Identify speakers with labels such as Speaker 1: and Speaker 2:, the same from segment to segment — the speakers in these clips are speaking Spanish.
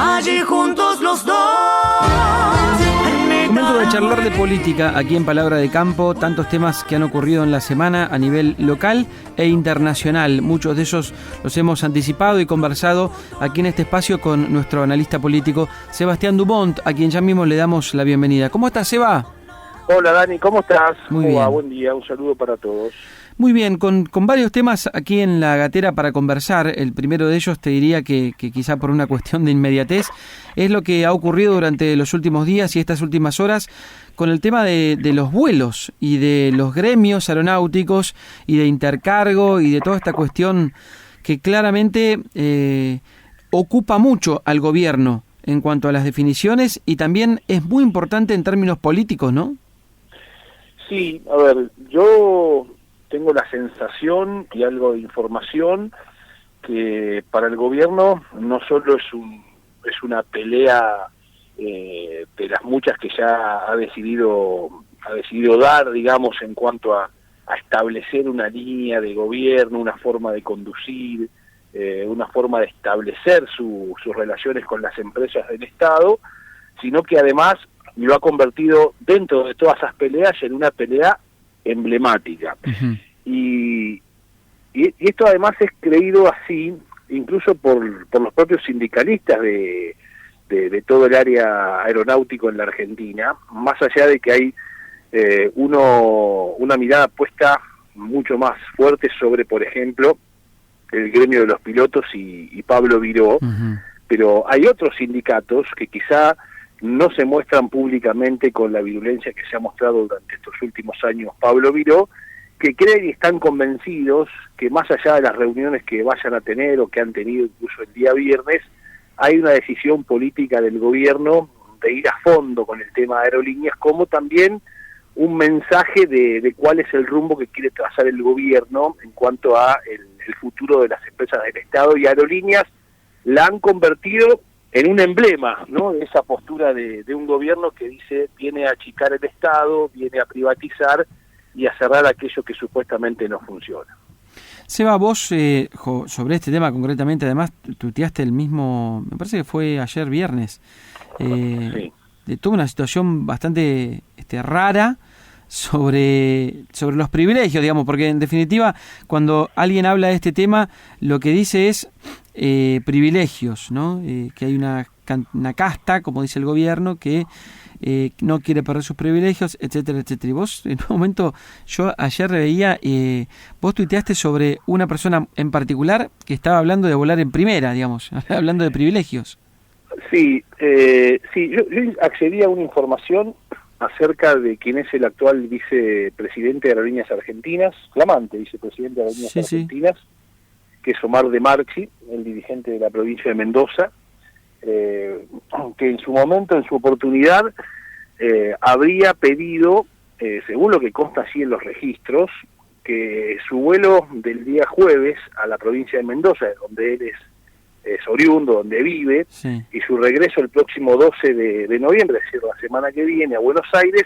Speaker 1: allí juntos los dos.
Speaker 2: Momento de charlar de política aquí en Palabra de Campo, tantos temas que han ocurrido en la semana a nivel local e internacional. Muchos de ellos los hemos anticipado y conversado aquí en este espacio con nuestro analista político Sebastián Dumont, a quien ya mismo le damos la bienvenida. ¿Cómo estás, Seba?
Speaker 3: Hola Dani, ¿cómo estás?
Speaker 2: Muy bien.
Speaker 3: Buen día, un saludo para todos.
Speaker 2: Muy bien, con varios temas aquí en la gatera para conversar. El primero de ellos te diría que quizá por una cuestión de inmediatez es lo que ha ocurrido durante los últimos días y estas últimas horas con el tema de los vuelos y de los gremios aeronáuticos y de intercargo y de toda esta cuestión que claramente ocupa mucho al gobierno en cuanto a las definiciones y también es muy importante en términos políticos, ¿no?
Speaker 3: Sí, a ver, yo tengo la sensación y algo de información que para el gobierno no solo es una pelea de las muchas que ya ha decidido dar, digamos, en cuanto a establecer una línea de gobierno, una forma de conducir, una forma de establecer sus relaciones con las empresas del Estado, sino que además lo ha convertido dentro de todas esas peleas en una pelea emblemática. Uh-huh. Y esto además es creído así incluso por los propios sindicalistas de todo el área aeronáutico en la Argentina, más allá de que hay una mirada puesta mucho más fuerte sobre, por ejemplo, el gremio de los pilotos y Pablo Viró. Uh-huh. Pero hay otros sindicatos que quizá no se muestran públicamente con la virulencia que se ha mostrado durante estos últimos años Pablo Viró, que creen y están convencidos que más allá de las reuniones que vayan a tener o que han tenido incluso el día viernes, hay una decisión política del gobierno de ir a fondo con el tema de aerolíneas, como también un mensaje de cuál es el rumbo que quiere trazar el gobierno en cuanto a el futuro de las empresas del Estado, y aerolíneas la han convertido en un emblema, ¿no?, de esa postura de un gobierno que dice viene a achicar el Estado, viene a privatizar y a cerrar aquello que supuestamente no funciona.
Speaker 2: Seba, vos sobre este tema concretamente, además tuiteaste el mismo, me parece que fue ayer viernes,
Speaker 3: sí,
Speaker 2: de toda una situación bastante rara sobre los privilegios, digamos, porque en definitiva cuando alguien habla de este tema lo que dice es privilegios, ¿no? Que hay una casta, como dice el gobierno, que no quiere perder sus privilegios, etcétera, etcétera. Y vos, en un momento, yo ayer veía, vos tuiteaste sobre una persona en particular que estaba hablando de volar en primera, digamos, hablando de privilegios.
Speaker 3: Sí, yo accedí a una información acerca de quién es el actual vicepresidente de Aerolíneas Argentinas, flamante vicepresidente de Aerolíneas Argentinas, sí, que es Omar de Marchi, el dirigente de la provincia de Mendoza, que en su momento, en su oportunidad, habría pedido, según lo que consta así en los registros, que su vuelo del día jueves a la provincia de Mendoza, donde él es oriundo, donde vive, sí, y su regreso el próximo 12 de noviembre, es decir, la semana que viene, a Buenos Aires,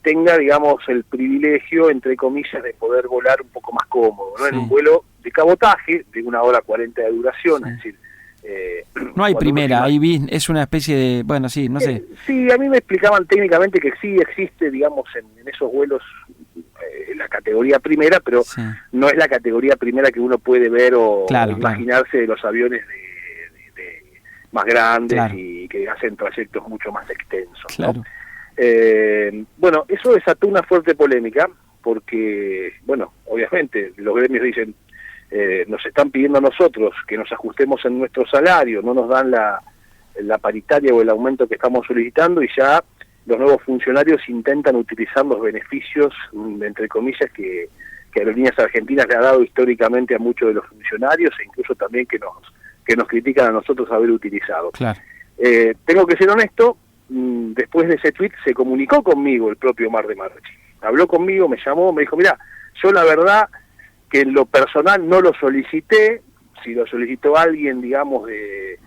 Speaker 3: tenga, digamos, el privilegio, entre comillas, de poder volar un poco más cómodo, ¿no? Sí. En un vuelo de cabotaje de 1 hora 40 de duración, sí, es decir...
Speaker 2: no hay primera, es una especie de... Bueno, sí, no sé.
Speaker 3: Sí, a mí me explicaban técnicamente que sí existe, digamos, en esos vuelos la categoría primera, pero sí, no es la categoría primera que uno puede ver o imaginarse de los aviones de más grandes, claro, y que hacen trayectos mucho más extensos, claro, ¿no? Bueno, eso desató una fuerte polémica porque, bueno, obviamente los gremios dicen, nos están pidiendo a nosotros que nos ajustemos en nuestro salario, no nos dan la paritaria o el aumento que estamos solicitando, y ya los nuevos funcionarios intentan utilizar los beneficios, entre comillas, que Aerolíneas Argentinas le ha dado históricamente a muchos de los funcionarios, e incluso también que nos critican a nosotros haber utilizado. Claro. Tengo que ser honesto, después de ese tuit se comunicó conmigo el propio Omar de Marchi. Habló conmigo, me llamó, me dijo, mira, yo la verdad que en lo personal no lo solicité, si lo solicitó alguien, digamos, de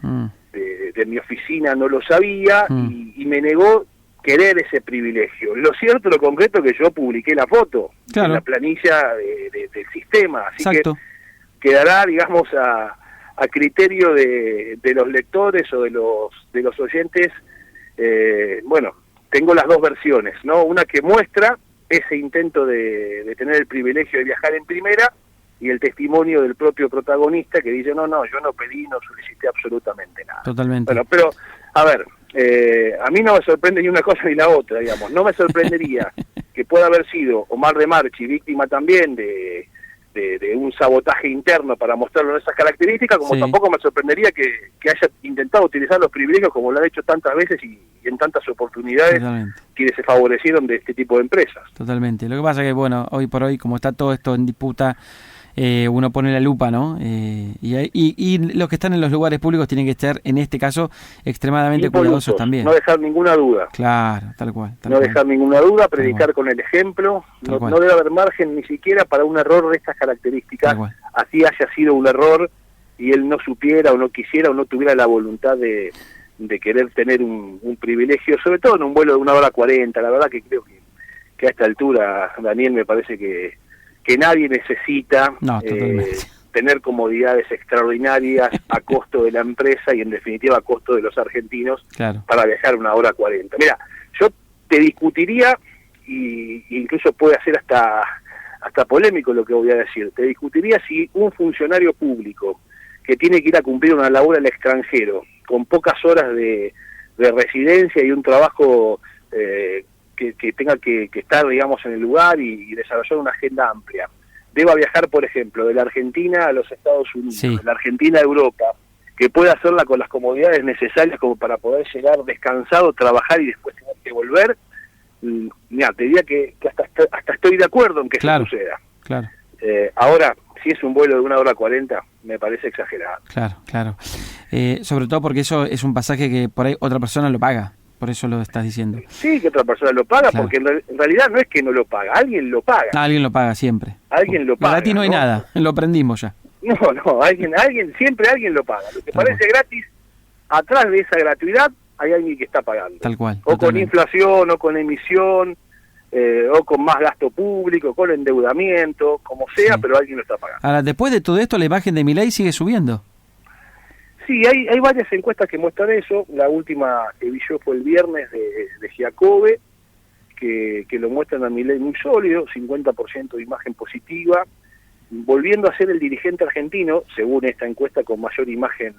Speaker 3: mi oficina no lo sabía, y me negó querer ese privilegio. Lo cierto, lo concreto, que yo publiqué la foto, claro, en la planilla del sistema, así, exacto, que quedará, digamos, a a criterio de los lectores o de los oyentes, bueno, tengo las dos versiones, ¿no? Una que muestra ese intento de tener el privilegio de viajar en primera, y el testimonio del propio protagonista que dice, no, yo no pedí, no solicité absolutamente nada.
Speaker 2: Totalmente.
Speaker 3: Bueno, pero, a ver, a mí no me sorprende ni una cosa ni la otra, digamos. No me sorprendería que pueda haber sido Omar de Marchi víctima también de un sabotaje interno para mostrarlo en esas características, como tampoco me sorprendería que haya intentado utilizar los privilegios como lo ha hecho tantas veces y en tantas oportunidades. Totalmente. Quienes se favorecieron de este tipo de empresas.
Speaker 2: Totalmente. Lo que pasa es que, bueno, hoy por hoy, como está todo esto en disputa, uno pone la lupa, ¿no? Y los que están en los lugares públicos tienen que estar, en este caso, extremadamente cuidadosos también.
Speaker 3: No dejar ninguna duda.
Speaker 2: Claro, tal cual.
Speaker 3: Dejar ninguna duda, predicar con el ejemplo. No debe haber margen ni siquiera para un error de estas características, así haya sido un error y él no supiera o no quisiera o no tuviera la voluntad de querer tener un privilegio, sobre todo en un vuelo de 1:40. La verdad que creo que a esta altura, Daniel, me parece que nadie necesita tener comodidades extraordinarias a costo de la empresa y en definitiva a costo de los argentinos para viajar 1:40. Mira, yo te discutiría, y incluso puede ser hasta polémico lo que voy a decir, te discutiría si un funcionario público que tiene que ir a cumplir una labor al extranjero con pocas horas de residencia y un trabajo que tenga que estar, digamos, en el lugar y desarrollar una agenda amplia, deba viajar, por ejemplo, de la Argentina a los Estados Unidos, de la Argentina a Europa, que pueda hacerla con las comodidades necesarias como para poder llegar descansado, trabajar y después tener que volver. Mira, te diría que hasta estoy de acuerdo en que eso suceda.
Speaker 2: Claro.
Speaker 3: Ahora, si es un vuelo de 1:40, me parece exagerado.
Speaker 2: Claro. Sobre todo porque eso es un pasaje que por ahí otra persona lo paga. Por eso lo estás diciendo.
Speaker 3: Sí, que otra persona lo paga, porque en realidad no es que no lo paga, alguien lo paga.
Speaker 2: Alguien lo paga siempre.
Speaker 3: Alguien lo paga.
Speaker 2: Gratis no hay nada, lo aprendimos ya.
Speaker 3: No, siempre alguien lo paga. Lo que parece gratis, atrás de esa gratuidad hay alguien que está pagando.
Speaker 2: Tal cual.
Speaker 3: O con inflación, o con emisión, o con más gasto público, con endeudamiento, como sea, pero alguien lo está pagando.
Speaker 2: Ahora, después de todo esto, la imagen de Milei sigue subiendo.
Speaker 3: Sí, hay varias encuestas que muestran eso. La última que vi yo fue el viernes de Giacobbe, que lo muestran a Milei muy sólido, 50% de imagen positiva, volviendo a ser el dirigente argentino, según esta encuesta, con mayor imagen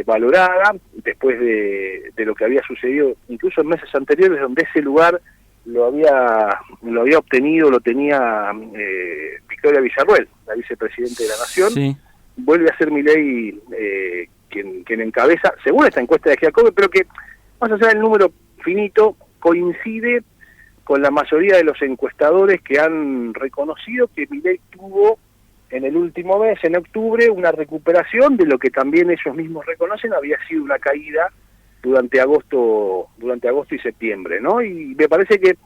Speaker 3: valorada, después de lo que había sucedido incluso en meses anteriores, donde ese lugar lo había obtenido, lo tenía Victoria Villarruel, la vicepresidenta de la Nación.
Speaker 2: Sí.
Speaker 3: Vuelve a ser Milei quien encabeza, según esta encuesta de Giacobbe, pero que, más allá del número finito, coincide con la mayoría de los encuestadores que han reconocido que Milei tuvo en el último mes, en octubre, una recuperación de lo que también ellos mismos reconocen había sido una caída durante agosto y septiembre, ¿no? Y me parece que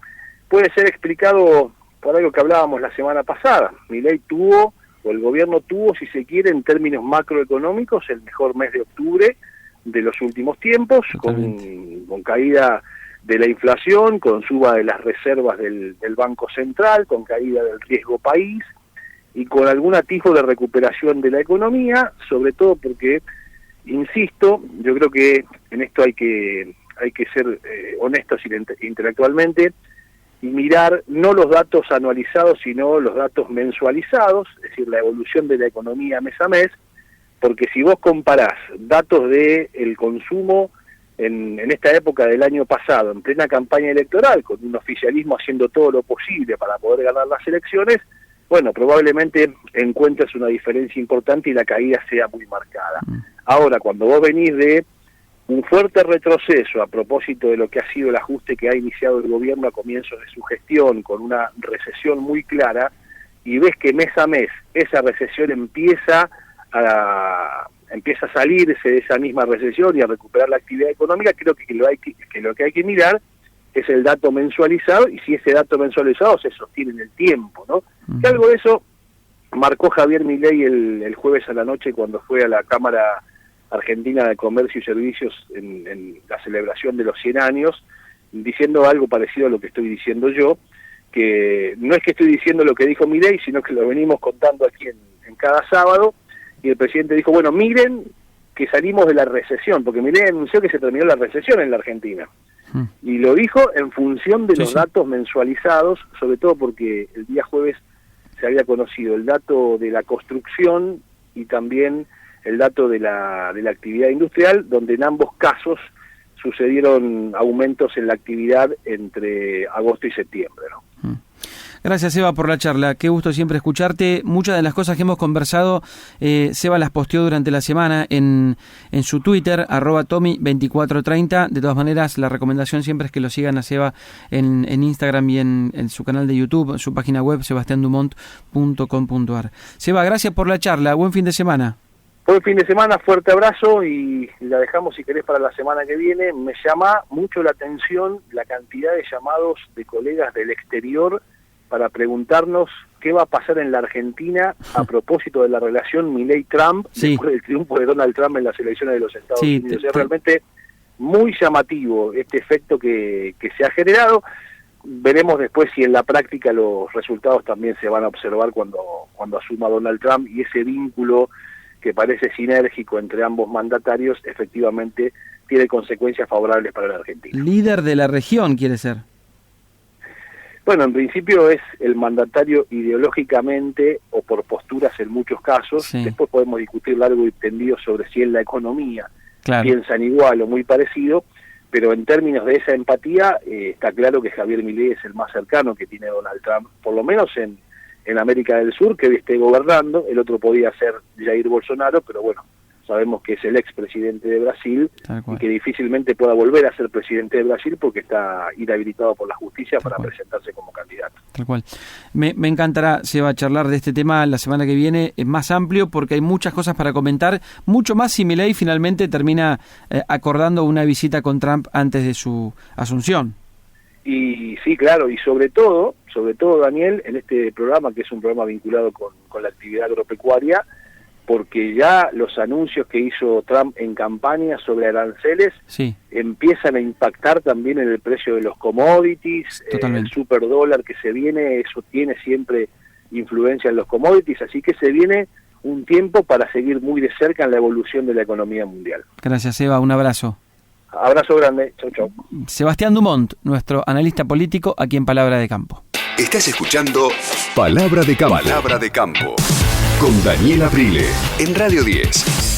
Speaker 3: puede ser explicado por algo que hablábamos la semana pasada. Milei tuvo, o el gobierno tuvo, si se quiere, en términos macroeconómicos, el mejor mes de octubre de los últimos tiempos, con caída de la inflación, con suba de las reservas del Banco Central, con caída del riesgo país y con algún atisbo de recuperación de la economía, sobre todo porque, insisto, yo creo que en esto hay que ser honestos intelectualmente y mirar no los datos anualizados, sino los datos mensualizados, es decir, la evolución de la economía mes a mes, porque si vos comparás datos de el consumo en esta época del año pasado, en plena campaña electoral, con un oficialismo haciendo todo lo posible para poder ganar las elecciones, bueno, probablemente encuentres una diferencia importante y la caída sea muy marcada. Ahora, cuando vos venís de un fuerte retroceso a propósito de lo que ha sido el ajuste que ha iniciado el gobierno a comienzos de su gestión, con una recesión muy clara, y ves que mes a mes esa recesión empieza a salirse de esa misma recesión y a recuperar la actividad económica, creo que lo que hay que mirar es el dato mensualizado, y si ese dato mensualizado se sostiene en el tiempo, ¿no? Que algo de eso marcó Javier Milei el jueves a la noche cuando fue a la Cámara Argentina de Comercio y Servicios en la celebración de los 100 años, diciendo algo parecido a lo que estoy diciendo yo, que no es que estoy diciendo lo que dijo Milei, sino que lo venimos contando aquí en cada sábado, y el presidente dijo, bueno, miren que salimos de la recesión, porque Milei anunció que se terminó la recesión en la Argentina. Y lo dijo en función de los datos mensualizados, sobre todo porque el día jueves se había conocido el dato de la construcción y también el dato de la actividad industrial, donde en ambos casos sucedieron aumentos en la actividad entre agosto y septiembre, ¿no?
Speaker 2: Gracias, Seba, por la charla. Qué gusto siempre escucharte. Muchas de las cosas que hemos conversado, Seba las posteó durante la semana en su Twitter, @Tommy2430. De todas maneras, la recomendación siempre es que lo sigan a Seba en Instagram y en su canal de YouTube, en su página web, sebastiandumont.com.ar. Seba, gracias por la charla. Buen fin de semana.
Speaker 3: Buen fin de semana, fuerte abrazo, y la dejamos, si querés, para la semana que viene. Me llama mucho la atención la cantidad de llamados de colegas del exterior para preguntarnos qué va a pasar en la Argentina a propósito de la relación Milei-Trump, después del triunfo de Donald Trump en las elecciones de los Estados Unidos. Es realmente muy llamativo este efecto que se ha generado. Veremos después si en la práctica los resultados también se van a observar cuando asuma Donald Trump, y ese vínculo que parece sinérgico entre ambos mandatarios efectivamente tiene consecuencias favorables para la Argentina.
Speaker 2: Líder de la región quiere ser.
Speaker 3: Bueno, en principio es el mandatario ideológicamente o por posturas en muchos casos. Después podemos discutir largo y tendido sobre si en la economía piensan igual o muy parecido, pero en términos de esa empatía está claro que Javier Milei es el más cercano que tiene Donald Trump, por lo menos en América del Sur, que hoy esté gobernando. El otro podía ser Jair Bolsonaro, pero bueno, sabemos que es el expresidente de Brasil y que difícilmente pueda volver a ser presidente de Brasil porque está inhabilitado por la justicia para presentarse como candidato.
Speaker 2: Tal cual. Me encantará, Seba, charlar de este tema la semana que viene. Es más amplio porque hay muchas cosas para comentar, mucho más si Milei finalmente termina acordando una visita con Trump antes de su asunción.
Speaker 3: Y sí, claro, y sobre todo, Daniel, en este programa, que es un programa vinculado con la actividad agropecuaria, porque ya los anuncios que hizo Trump en campaña sobre aranceles empiezan a impactar también en el precio de los commodities, el superdólar que se viene, eso tiene siempre influencia en los commodities, así que se viene un tiempo para seguir muy de cerca en la evolución de la economía mundial.
Speaker 2: Gracias, Eva, un abrazo.
Speaker 3: Abrazo grande, chau chau.
Speaker 2: Sebastián Dumont, nuestro analista político, aquí en Palabra de Campo.
Speaker 4: Estás escuchando Palabra de Campo. Palabra de Campo. Con Daniel Aprile, en Radio 10.